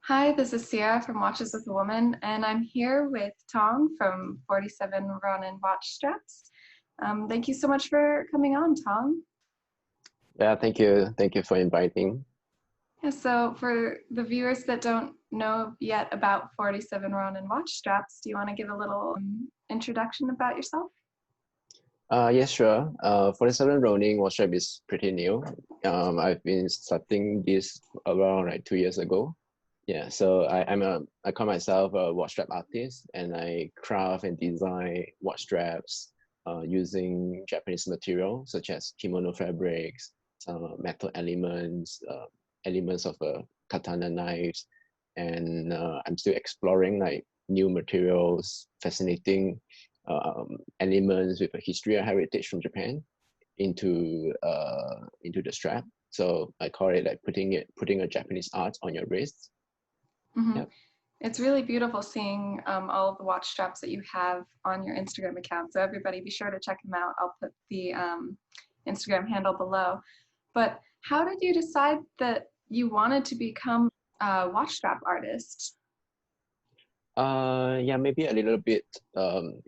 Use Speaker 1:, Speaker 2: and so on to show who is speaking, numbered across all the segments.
Speaker 1: Hi, this is Sierra from Watches with a Woman, and I'm here with Tong from 47Ronin Watch Straps. Thank you so much for coming on, Tong.
Speaker 2: Yeah, thank you. Thank you for inviting.
Speaker 1: Yeah, so for the viewers that don't know yet about 47Ronin Watch Straps, do you want to give a little introduction about yourself?
Speaker 2: Yes, sure. 47 Ronin workshop is pretty new. I've been starting this around like 2 years ago. Yeah, so I call myself a watch strap artist, and I craft and design watch straps using Japanese material such as kimono fabrics, some metal elements, elements of katana knives, and I'm still exploring like new materials, fascinating elements with a history or heritage from Japan into the strap. So I call it like putting a Japanese art on your wrist.
Speaker 1: Hmm.
Speaker 2: Yeah.
Speaker 1: It's really beautiful seeing all of the watch straps that you have on your Instagram account. So everybody be sure to check them out. I'll put the Instagram handle below. But how did you decide that you wanted to become a watch strap artist?
Speaker 2: Yeah, maybe a little bit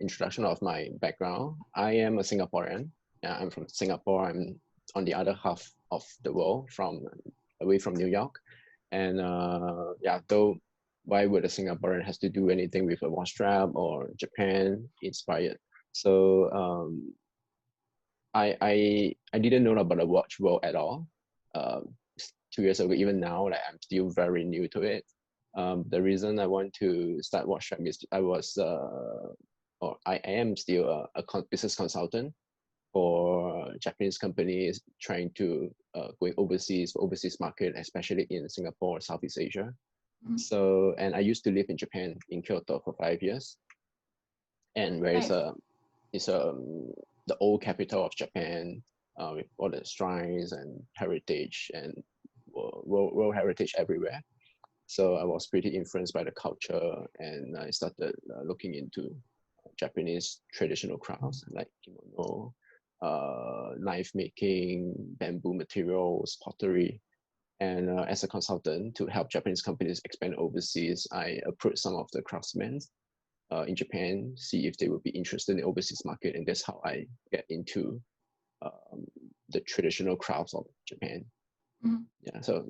Speaker 2: introduction of my background. I am a Singaporean. Yeah, I'm from Singapore. I'm on the other half of the world, from away from New York. And yeah, though why would a Singaporean has to do anything with a watch strap or Japan inspired? So I didn't know about the watch world at all. 2 years ago, even now, like I'm still very new to it. The reason I want to start watch strap is or I am still business consultant for Japanese companies trying to going overseas for overseas market, especially in Singapore, Southeast Asia.
Speaker 1: Mhm.
Speaker 2: So, and I used to live in Japan, in Kyoto for 5 years, and where
Speaker 1: Nice.
Speaker 2: it's the old capital of Japan, with all the shrines and heritage and world heritage everywhere. So I was pretty influenced by the culture, and I started looking into Japanese traditional crafts like kimono, knife making, bamboo materials, pottery. And as a consultant to help Japanese companies expand overseas, I approached some of the craftsmen in Japan, see if they would be interested in the overseas market, and that's how I get into um, the traditional crafts of Japan.
Speaker 1: Mhm.
Speaker 2: Yeah, so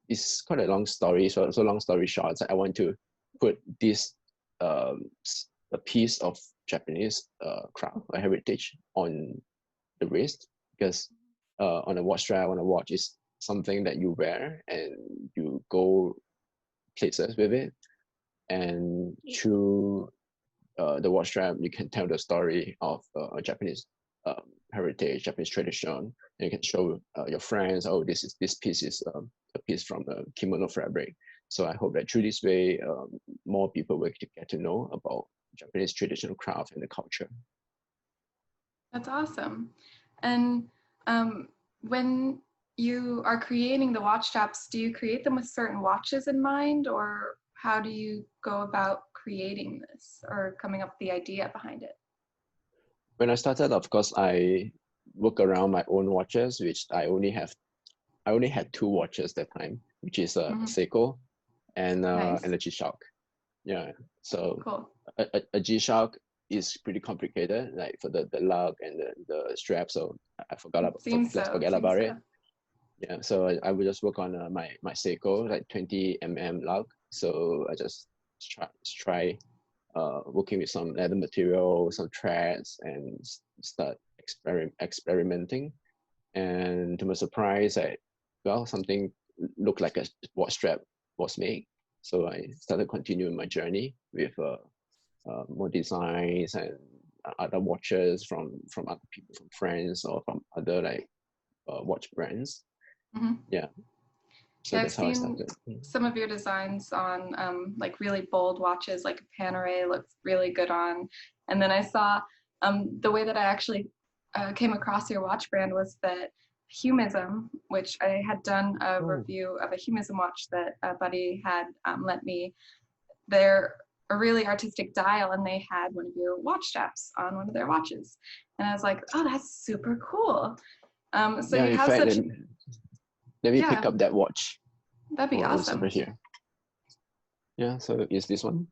Speaker 2: it's quite a long story. So long story short, I want to put this a piece of Japanese craft or heritage on the wrist, because on a watch strap, on a watch is something that you wear and you go places with it, and through the watch strap, you can tell the story of Japanese heritage, Japanese tradition. And you can show your friends, oh, this piece is a piece from the kimono fabric. So I hope that through this way, more people will get to know about Japanese traditional craft and the culture.
Speaker 1: That's awesome. And um, when you are creating the watch straps, do you create them with certain watches in mind, or how do you go about creating this or coming up with the idea behind it?
Speaker 2: When I started, of course, I look around my own watches, which I only had two watches that time, which is a
Speaker 1: Hmm.
Speaker 2: Seiko and
Speaker 1: Nice.
Speaker 2: a G-Shock. Yeah. So
Speaker 1: Cool.
Speaker 2: a G-Shock is pretty complicated, like for the lug and the strap. So I forgot about
Speaker 1: Seems
Speaker 2: let's
Speaker 1: so.
Speaker 2: forget
Speaker 1: Seems
Speaker 2: about it.
Speaker 1: so.
Speaker 2: Yeah. So I would just work on my Seiko, like 20 lug. So I just try working with some leather material, some threads, and start experimenting. And to my surprise, something looked like a watch strap was made. So I started continuing my journey with more designs and other watches from other people, from friends or from other like watch brands.
Speaker 1: Hmm.
Speaker 2: Yeah, so
Speaker 1: Yeah, I've
Speaker 2: that's how I
Speaker 1: seen
Speaker 2: started.
Speaker 1: some of your designs on like really bold watches, like a Panerai looks really good on. And then I saw the way that I actually came across your watch brand was that Humism, which I had done a
Speaker 2: Oh,
Speaker 1: review of a Humism watch that a buddy had lent me. They're a really artistic dial, and they had one of your watch straps on one of their watches. And I was like, oh, that's super cool. So
Speaker 2: yeah.
Speaker 1: you
Speaker 2: In
Speaker 1: have
Speaker 2: fact,
Speaker 1: such,
Speaker 2: let me pick
Speaker 1: yeah,
Speaker 2: up that watch.
Speaker 1: that'd be
Speaker 2: Oh, it's over
Speaker 1: awesome.
Speaker 2: here. Yeah, so is this one?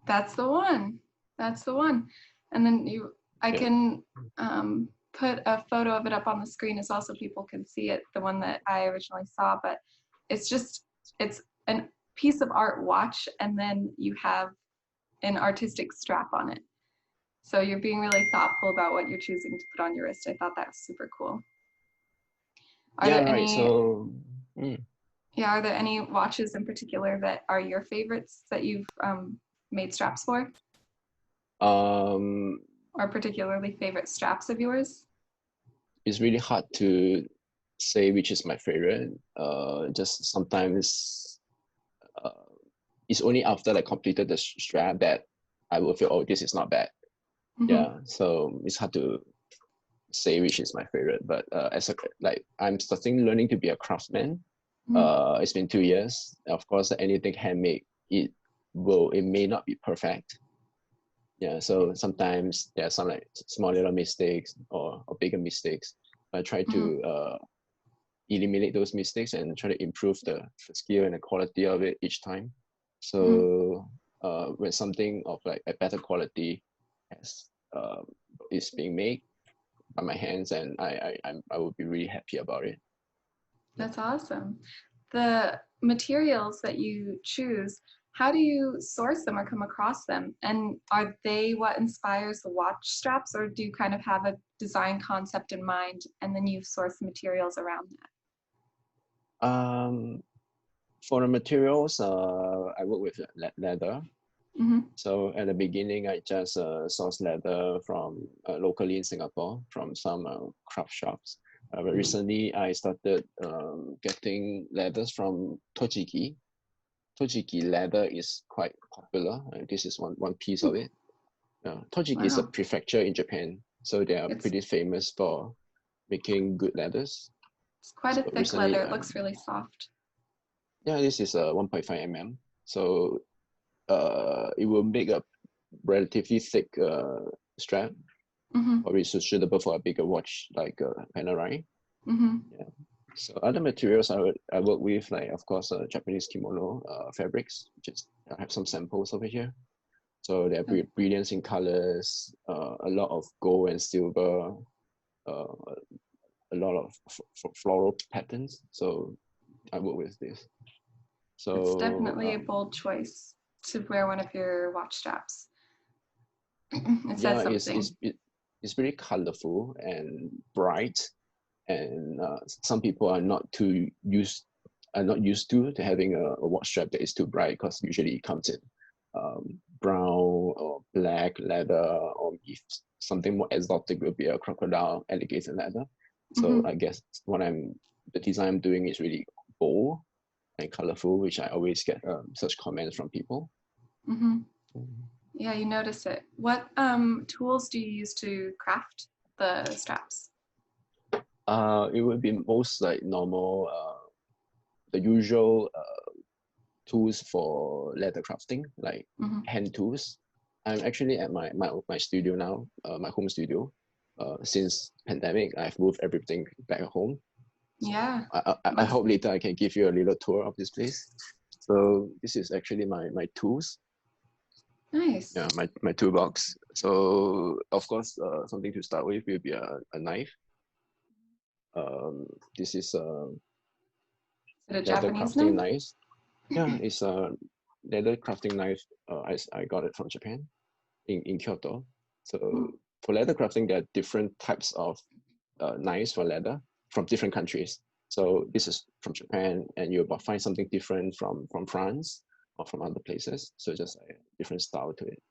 Speaker 1: That's the one. That's the one. And then I
Speaker 2: Yeah.
Speaker 1: can put a photo of it up on the screen as well so people can see it, the one that I originally saw. But it's a piece of art watch, and then you have an artistic strap on it. So you're being really thoughtful about what you're choosing to put on your wrist. I thought that was super cool. Are
Speaker 2: Yeah,
Speaker 1: there
Speaker 2: right.
Speaker 1: any,
Speaker 2: So, mm,
Speaker 1: yeah, are there any watches in particular that are your favorites that you've made straps for?
Speaker 2: um,
Speaker 1: Or particularly favorite straps of yours?
Speaker 2: it's really hard to say which is my favorite. Just sometimes uh, it's only after I completed the strap that I will feel, oh, this is not bad.
Speaker 1: Mm-hmm.
Speaker 2: Yeah, so it's hard to say which is my favorite. But as a like, I'm starting learning to be a craftsman.
Speaker 1: Mm-hmm.
Speaker 2: It's been 2 years. Of course, anything handmade, it may not be perfect. Yeah, so sometimes there are some like small little mistakes or bigger mistakes. I try
Speaker 1: Mm-hmm.
Speaker 2: to eliminate those mistakes and try to improve the skill and the quality of it each time.
Speaker 1: Mm-hmm.
Speaker 2: So when something of like a better quality has is being made by my hands, and I would be really happy about it. Yeah.
Speaker 1: That's awesome. The materials that you choose, how do you source them or come across them? And are they what inspires the watch straps, or do you kind of have a design concept in mind and then you source materials around
Speaker 2: Um, for the materials, I work with leather.
Speaker 1: that? Mm-hmm.
Speaker 2: So at the beginning, I just sourced leather from locally in Singapore from some craft shops. But recently, I started getting leathers from Tochigi. Tochigi leather is quite popular. This is one piece of it. Tochigi is a
Speaker 1: Wow.
Speaker 2: prefecture in Japan, so they are
Speaker 1: It's
Speaker 2: pretty famous for making good leathers.
Speaker 1: it's quite
Speaker 2: So
Speaker 1: a thick
Speaker 2: recently,
Speaker 1: leather. It looks really soft.
Speaker 2: yeah, this is a 1.5 mm. So it will make a relatively thick strap,
Speaker 1: Mm-hmm.
Speaker 2: probably suitable for a bigger watch like Panerai.
Speaker 1: Mm-hmm.
Speaker 2: Yeah. So other materials I work with, like of course Japanese kimono fabrics, which is I have some samples over here. So they're brilliant in colors, a lot of gold and silver, uh, a lot of floral patterns. So I work with this.
Speaker 1: It's
Speaker 2: So
Speaker 1: definitely a bold choice to wear one of your watch straps. It
Speaker 2: yeah,
Speaker 1: says something.
Speaker 2: it's really colorful and bright, and some people are not used to having a watch strap that is too bright because usually it comes in brown or black leather, or if something more exotic will be a crocodile alligator leather. So
Speaker 1: Mm-hmm.
Speaker 2: I guess the design I'm doing is really bold and colorful, which I always get such comments from people.
Speaker 1: Mm-hmm. Yeah, you notice it. What tools do you use to craft the straps?
Speaker 2: It would be most like normal, the usual tools for leather crafting, like
Speaker 1: Mm-hmm.
Speaker 2: hand tools. I'm actually at my studio now, my home studio. Since pandemic, I've moved everything back at home. So
Speaker 1: Yeah,
Speaker 2: I
Speaker 1: looks
Speaker 2: hope later I can give you a little tour of this place. So this is actually my tools,
Speaker 1: nice.
Speaker 2: yeah, my toolbox. So of course, something to start with will be a knife. This is a
Speaker 1: Is it a
Speaker 2: leather
Speaker 1: Japanese
Speaker 2: crafting
Speaker 1: knife?
Speaker 2: knife. Yeah, it's a leather crafting knife. I got it from Japan in Kyoto. So
Speaker 1: Oh,
Speaker 2: for leather crafting, there are different types of knives for leather from different countries. So this is from Japan, and you'll find something different from France or from other places. So just a different style to it.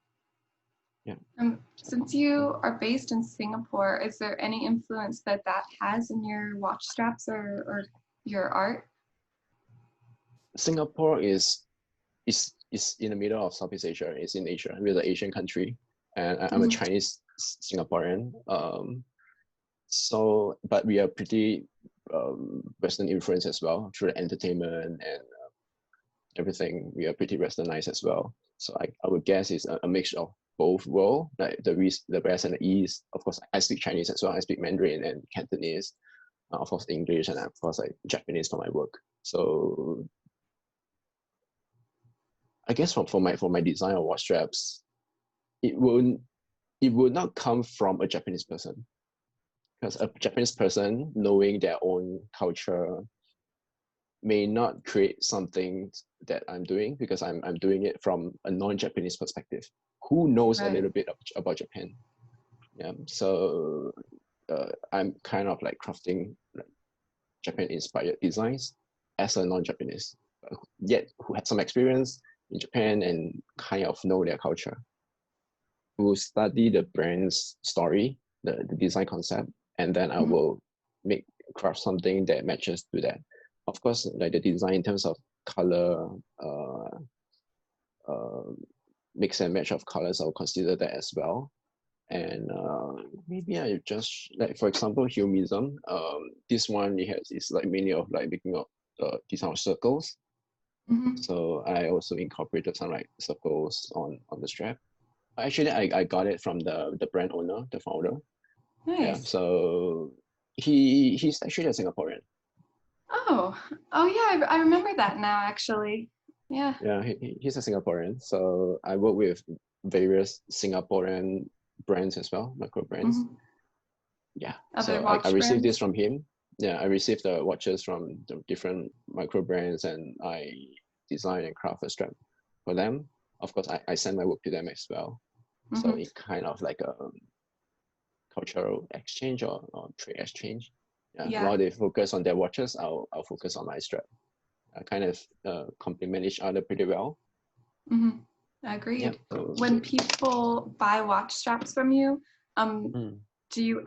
Speaker 2: Yeah.
Speaker 1: since you are based in Singapore, is there any influence that that has in your watch straps or your art?
Speaker 2: Singapore is in the middle of Southeast Asia. It's in Asia. We're the Asian country, and I'm a
Speaker 1: Mm-hmm.
Speaker 2: Chinese Singaporean. So, but we are pretty Western influence as well through the entertainment and everything. We are pretty Westernized as well. So I would guess it's a mixture of both world, like the West and the East. Of course, I speak Chinese as well. I speak Mandarin and Cantonese, of course English, and of course like Japanese for my work. So I guess for my design of watch straps, it would not come from a Japanese person, because a Japanese person knowing their own culture may not create something that I'm doing, because I'm doing it from a non-Japanese perspective who knows a
Speaker 1: Right.
Speaker 2: little bit about Japan. Yeah, so I'm kind of like crafting like Japan-inspired designs as a non-Japanese, yet who had some experience in Japan and kind of know their culture, who study the brand's story, the design concept, and then I
Speaker 1: Mhm.
Speaker 2: will craft something that matches to that. Of course, like the design in terms of color, uh, mix and match of colors, I'll consider that as well. And maybe I just, like for example, Humanism. This one is like mainly of like making up design of circles.
Speaker 1: Mhm.
Speaker 2: So I also incorporated some like circles on the strap. Actually, I got it from the brand owner, the founder. Yeah.
Speaker 1: Nice.
Speaker 2: So he's actually a Singaporean.
Speaker 1: Oh, oh yeah, I remember that now actually. Yeah.
Speaker 2: Yeah, he's a Singaporean. So I work with various Singaporean brands as well, micro brands.
Speaker 1: Mhm.
Speaker 2: Yeah.
Speaker 1: Other
Speaker 2: So I
Speaker 1: watch
Speaker 2: received this
Speaker 1: brands?
Speaker 2: from him. Yeah, I received the watches from the different micro brands, and I design and craft a strap for them. Of course, I send my work to them as well. So
Speaker 1: Mhm.
Speaker 2: it kind of like a cultural exchange or trade exchange. Yeah,
Speaker 1: Yeah.
Speaker 2: while they focus on their watches, I'll focus on my strap. I kind of complement each other pretty well.
Speaker 1: Mhm.
Speaker 2: Yeah.
Speaker 1: Agreed.
Speaker 2: So
Speaker 1: When people buy watch straps from you, um,
Speaker 2: mm.
Speaker 1: do you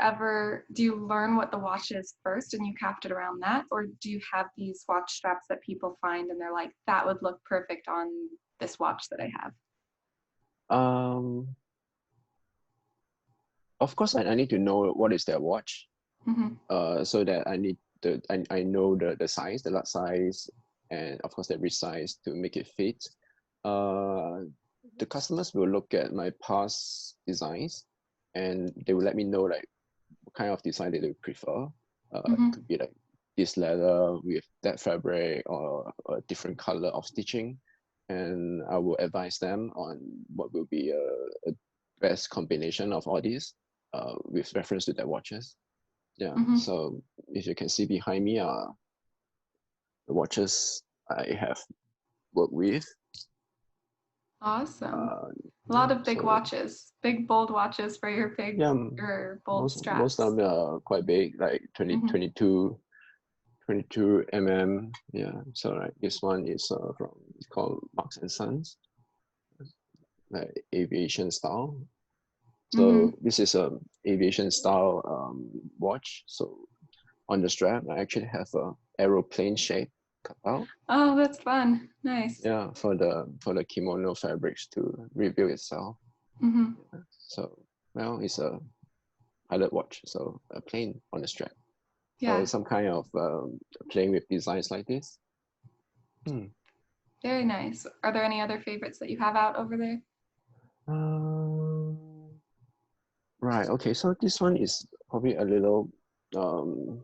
Speaker 1: learn what the watch is first and you craft it around that, or do you have these watch straps that people find and they're like, that would look perfect on this watch that I have?
Speaker 2: um, of course, I need to know what is their watch.
Speaker 1: Mm-hmm.
Speaker 2: So that I know the size, the lot size, and of course the wrist size to make it fit. Uh, the customers will look at my past designs, and they will let me know like what kind of design they prefer. It
Speaker 1: Mm-hmm.
Speaker 2: could be like this leather with that fabric or a different color of stitching, and I will advise them on what will be a best combination of all these with reference to their watches. Yeah,
Speaker 1: Mm-hmm.
Speaker 2: so if you can see behind me are the watches I have worked with.
Speaker 1: Awesome.
Speaker 2: Uh,
Speaker 1: A
Speaker 2: yeah,
Speaker 1: lot of big
Speaker 2: so
Speaker 1: watches, big bold watches for
Speaker 2: yeah,
Speaker 1: your bold
Speaker 2: most of
Speaker 1: straps.
Speaker 2: them are quite big, like
Speaker 1: Mm-hmm.
Speaker 2: 22 mm. Yeah, so like this one is from, it's called Marks and Sons, like aviation style.
Speaker 1: Mm-hmm.
Speaker 2: So this is a aviation style watch. So on the strap, I actually have a aeroplane shape cut out.
Speaker 1: Oh, that's fun. Nice.
Speaker 2: Yeah, for the kimono fabrics to reveal itself.
Speaker 1: Mm-hmm.
Speaker 2: Yeah. So well, it's a pilot watch, so a plane on the strap. So
Speaker 1: Yeah,
Speaker 2: some kind of playing with designs like this. Hmm.
Speaker 1: very nice. Are there any other favorites that you have out over there?
Speaker 2: Um, right. Okay. So this one is probably a little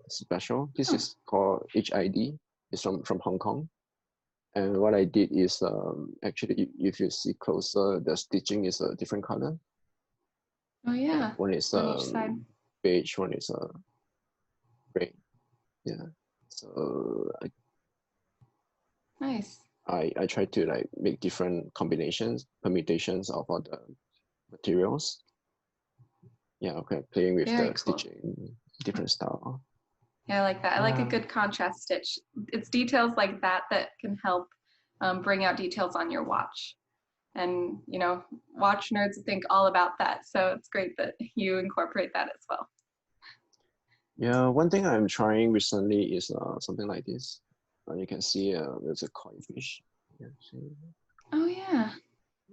Speaker 2: special. This
Speaker 1: Oh,
Speaker 2: is called HID. It's from Hong Kong. And what I did is actually, if you see closer, the stitching is a different color.
Speaker 1: oh
Speaker 2: Yeah,
Speaker 1: yeah.
Speaker 2: one is
Speaker 1: On each side.
Speaker 2: beige, one is gray. Yeah. So
Speaker 1: Nice.
Speaker 2: I try to like make different combinations, permutations of all the materials. Yeah, okay, playing with
Speaker 1: Very
Speaker 2: the
Speaker 1: cool.
Speaker 2: stitching, different style.
Speaker 1: Yeah, I like that. I like a good contrast stitch. It's details like that that can help bring out details on your watch. And, watch nerds think all about that. So it's great that you incorporate that as well.
Speaker 2: Yeah, one thing I'm trying recently is something like this. You can see there's a koi fish. Yeah, see?
Speaker 1: Oh, yeah.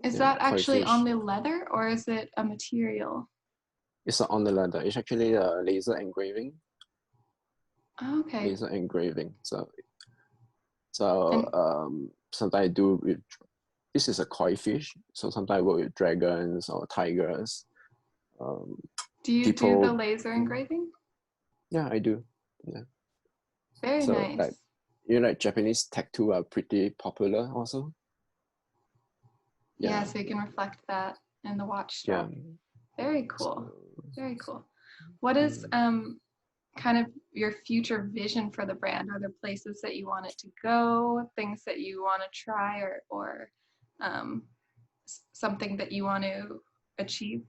Speaker 1: Is
Speaker 2: Yeah,
Speaker 1: that
Speaker 2: koi
Speaker 1: actually on
Speaker 2: fish.
Speaker 1: the leather or is it a material?
Speaker 2: It's on the leather. It's actually laser engraving.
Speaker 1: Oh, okay.
Speaker 2: Laser engraving.
Speaker 1: And
Speaker 2: Sometimes I do with, this is a koi fish. So sometimes I work with dragons or tigers. Um,
Speaker 1: do you do the
Speaker 2: people,
Speaker 1: laser
Speaker 2: mm,
Speaker 1: engraving?
Speaker 2: yeah, I do. Yeah.
Speaker 1: Very
Speaker 2: So like
Speaker 1: nice.
Speaker 2: like Japanese tattoo are pretty popular also.
Speaker 1: Yeah, so you can reflect that in the watch strap. Very cool. Very cool. What is kind of your future vision for the brand? Are there places that you want it to go, things that you want to try, or something that you want to achieve?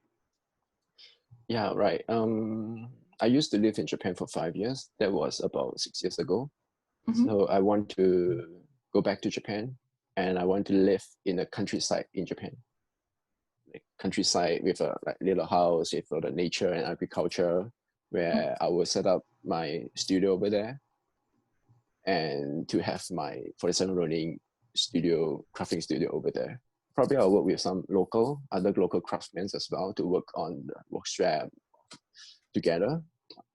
Speaker 2: Yeah, right. I used to live in Japan for 5 years. That was about 6 years ago. So I want to go back to Japan, and I want to live in a countryside in Japan. Like countryside with a like little house with all the nature and agriculture, where I will set up my studio over there, and to have my 47Ronin studio, crafting studio over there. Probably I'll work with some other local craftsmen as well to work on the work strap together.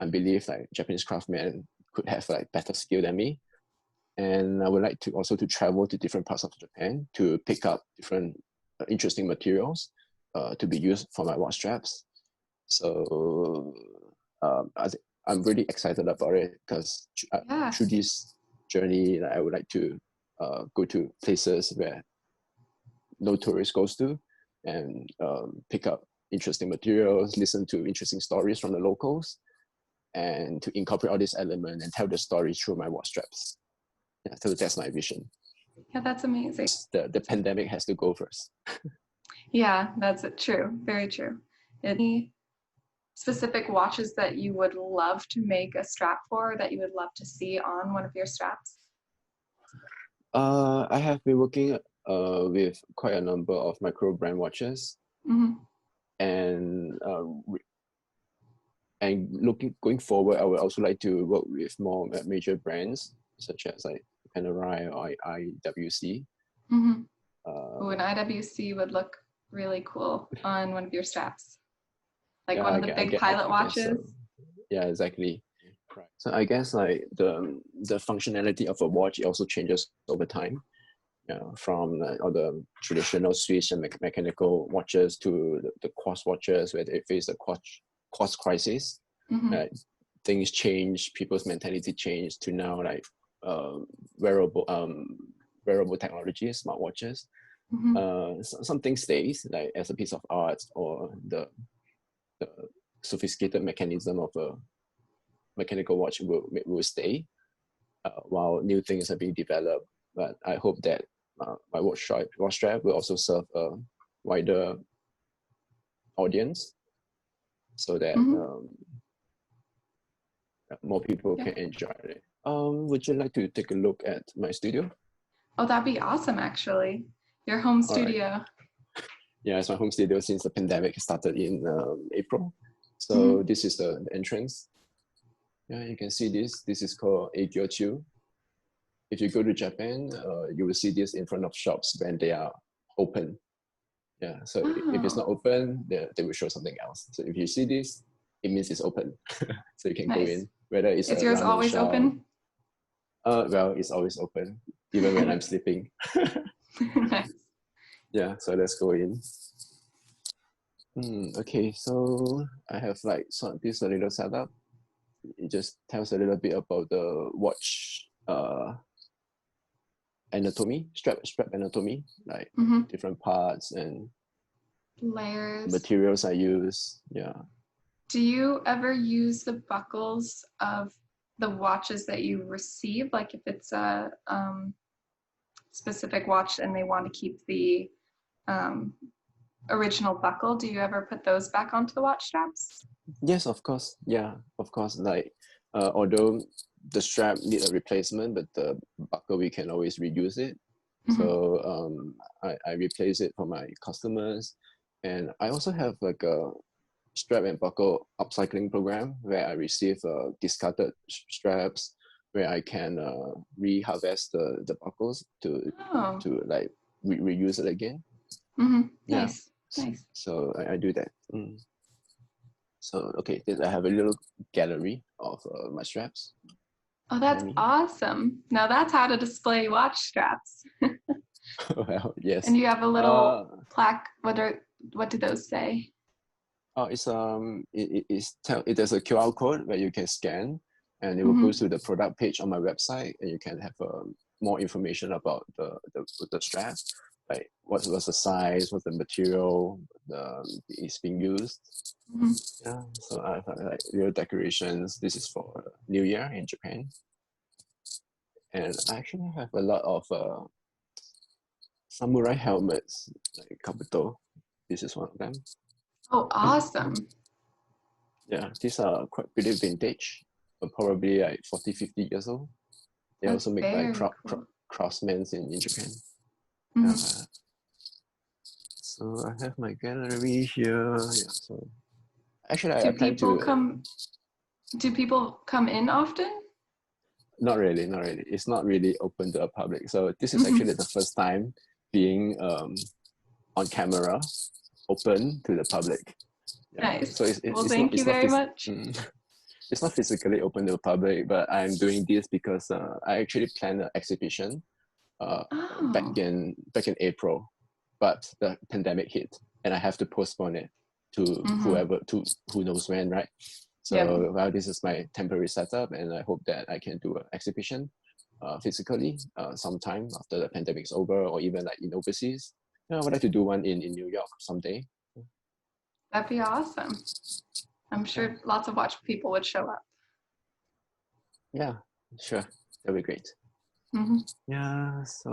Speaker 2: I believe like Japanese craftsmen could have like better skill than me. And I would like to also to travel to different parts of Japan to pick up different interesting materials to be used for my watch straps. So I'm really excited about it because through this journey, I would like to go to places where no tourist goes to, and pick up interesting materials, listen to interesting stories from the locals, and to incorporate all these elements and tell the story through my watch straps. Yeah, so that's my vision.
Speaker 1: Yeah, that's amazing.
Speaker 2: The pandemic has to go first.
Speaker 1: Yeah, that's true. Very true. Any specific watches that you would love to make a strap for, that you would love to see on one of your straps?
Speaker 2: I have been working with quite a number of micro brand watches, and going forward, I would also like to work with more major brands such as like Panerai or IWC.
Speaker 1: An IWC would look really cool on one of your straps, like one of the big pilot watches.
Speaker 2: So. Yeah, exactly. Right. So I guess like the functionality of a watch also changes over time. From all the traditional Swiss and mechanical watches to the quartz watches where they face the quartz crisis. Things change, people's mentality change to now like wearable technology, smartwatches. Something stays like as a piece of art, or the sophisticated mechanism of a mechanical watch will stay while new things are being developed. But I hope that my watch strap will also serve a wider audience, so that more people can enjoy it. Would you like to take a look at my studio?
Speaker 1: Oh, that'd be awesome, actually. Your home studio.
Speaker 2: Right. Yeah, it's my home studio since the pandemic started in April. So this is the entrance. Yeah, you can see this. This is called Eigyochu. If you go to Japan, you will see this in front of shops when they are open. Yeah, so if it's not open, they will show something else. So if you see this, it means it's open. So you can go in. Whether it's
Speaker 1: is yours always
Speaker 2: shop,
Speaker 1: open?
Speaker 2: Well, it's always open, even when I'm sleeping.
Speaker 1: Nice.
Speaker 2: Yeah, so let's go in. Okay, so I have like this a little setup. It just tells a little bit about the watch anatomy, strap anatomy, like different parts and
Speaker 1: layers,
Speaker 2: materials I use. Yeah.
Speaker 1: Do you ever use the buckles of the watches that you receive? Like if it's a specific watch and they want to keep the original buckle, do you ever put those back onto the watch straps?
Speaker 2: Yes, of course. Yeah, of course. Like, although the strap need a replacement, but the buckle, we can always reuse it. So I replace it for my customers. And I also have like a strap and buckle upcycling program where I receive discarded straps, where I can reharvest the buckles to like reuse it again.
Speaker 1: Nice. Nice.
Speaker 2: So I do that. So okay, I have a little gallery of my straps.
Speaker 1: Oh, that's awesome. Now that's how to display watch straps.
Speaker 2: Well, yes.
Speaker 1: And you have a little plaque. What do those say?
Speaker 2: Oh, it there's a QR code where you can scan, and it will go to the product page on my website, and you can have more information about the strap. like what was the size, what's the material is being used.
Speaker 1: Mhm.
Speaker 2: Yeah, so I have like real decorations. This is for New Year in Japan, and I actually have a lot of samurai helmets, like kabuto. This is one of them.
Speaker 1: Oh, awesome.
Speaker 2: Yeah, these are quite pretty vintage, probably like 40, 50 years old. They
Speaker 1: That's
Speaker 2: also make by
Speaker 1: very cool.
Speaker 2: craftsmen in Japan.
Speaker 1: Mhm.
Speaker 2: So I have my gallery here. Yeah, so actually I
Speaker 1: Do
Speaker 2: plan
Speaker 1: people
Speaker 2: to,
Speaker 1: come do people come in often?
Speaker 2: not really, not really. It's not really open to the public. So this is
Speaker 1: Mhm.
Speaker 2: actually the first time being on camera, open to the public. Yeah, so
Speaker 1: Nice. Well, thank you
Speaker 2: it's not
Speaker 1: very much.
Speaker 2: it's not physically open to the public, but I'm doing this because I actually planned an exhibition uh,
Speaker 1: Oh.
Speaker 2: back in April, but the pandemic hit, and I have to postpone it to
Speaker 1: Mhm.
Speaker 2: who knows when, right?
Speaker 1: Yep.
Speaker 2: So well, this is my temporary setup, and I hope that I can do an exhibition physically sometime after the pandemic's over, or even like in overseas. Yeah, I would like to do one in New York someday.
Speaker 1: That'd be awesome. I'm
Speaker 2: Yeah,
Speaker 1: sure lots of watch people would show up.
Speaker 2: yeah, sure, that'll be great.
Speaker 1: Mhm.
Speaker 2: Yeah, so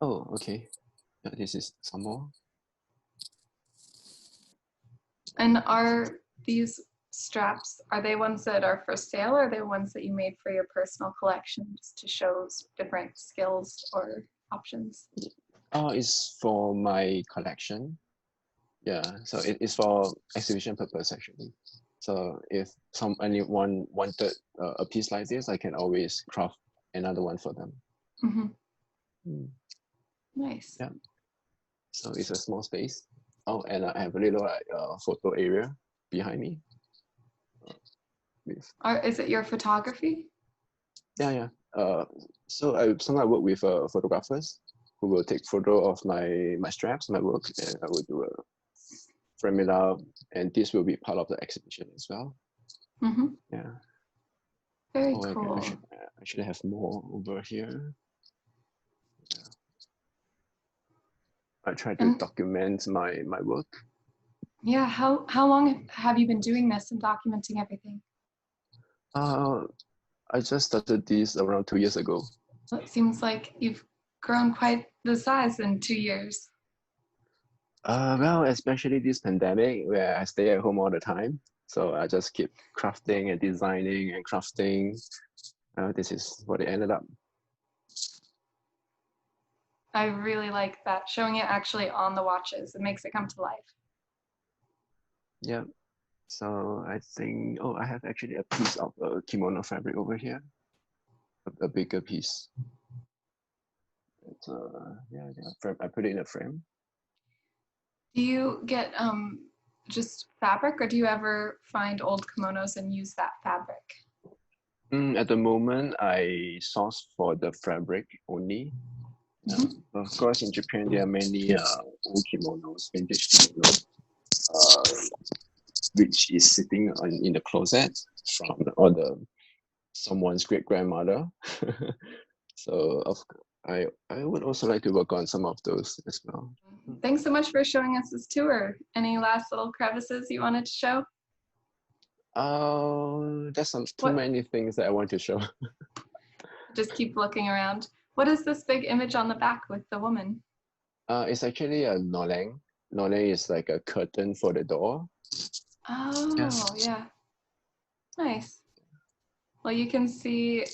Speaker 2: oh, okay. Yeah, this is some more.
Speaker 1: And are these straps, are they ones that are for sale, or are they ones that you made for your personal collection just to show different skills or options?
Speaker 2: Oh, it's for my collection. Yeah, so it's for exhibition purpose actually. So if anyone wanted a piece like this, I can always craft another one for them.
Speaker 1: Mhm.
Speaker 2: Mm,
Speaker 1: Nice.
Speaker 2: yeah, so it's a small space. Oh, and I have a little like photo area behind me. With
Speaker 1: Is it your photography?
Speaker 2: yeah, yeah. So sometimes I work with photographers who will take photo of my straps, my work, and I will do a frame it up, and this will be part of the exhibition as well.
Speaker 1: Mhm.
Speaker 2: Yeah.
Speaker 1: Very
Speaker 2: Oh,
Speaker 1: cool.
Speaker 2: I should have more over here. Yeah. I try to
Speaker 1: And
Speaker 2: document my work.
Speaker 1: yeah, how long have you been doing this and documenting everything?
Speaker 2: Uh, I just started this around 2 years ago.
Speaker 1: Well, it seems like you've grown quite the size in 2 years.
Speaker 2: Well, especially this pandemic where I stay at home all the time. So I just keep crafting and designing and crafting. This is what it ended up.
Speaker 1: I really like that, showing it actually on the watches. It makes it come to life.
Speaker 2: Yeah. So I think, oh, I have actually a piece of kimono fabric over here, a bigger piece. It's, yeah, I put it in a frame.
Speaker 1: Do you get just fabric, or do you ever find old kimonos and use that fabric?
Speaker 2: At the moment, I source for the fabric only.
Speaker 1: Mhm.
Speaker 2: Of course, in Japan, there are many old kimonos, vintage kimonos, which is sitting in the closet from someone's great grandmother. So I would also like to work on some of those as well.
Speaker 1: Thanks so much for showing us this tour. Any last little crevices you wanted to show?
Speaker 2: There's too
Speaker 1: What?
Speaker 2: many things that I want to show.
Speaker 1: Just keep looking around. What is this big image on the back with the woman?
Speaker 2: It's actually a noleng. Noleng is like a curtain for the door. Yes.
Speaker 1: Oh, yeah. Nice. Well, you can see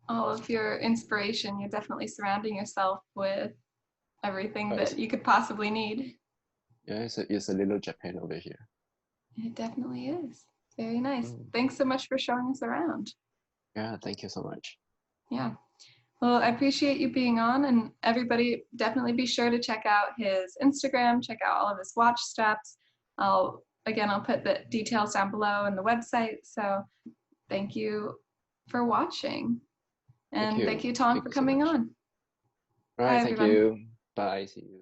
Speaker 1: all of your inspiration. You're definitely surrounding yourself with everything
Speaker 2: It's,
Speaker 1: that you could possibly need.
Speaker 2: yeah, it's a little Japan over here.
Speaker 1: It definitely is. Very nice.
Speaker 2: Mm.
Speaker 1: Thanks so much for showing us around.
Speaker 2: Yeah, thank you so much.
Speaker 1: Yeah. Well, I appreciate you being on, and everybody definitely be sure to check out his Instagram, check out all of his watch straps. I'll put the details down below and the website. So thank you for watching.
Speaker 2: Thank
Speaker 1: And thank
Speaker 2: you.
Speaker 1: you, Tom,
Speaker 2: Thank
Speaker 1: for
Speaker 2: you so
Speaker 1: coming
Speaker 2: much.
Speaker 1: on.
Speaker 2: All
Speaker 1: Bye,
Speaker 2: right, thank
Speaker 1: everyone.
Speaker 2: you. Bye. See you.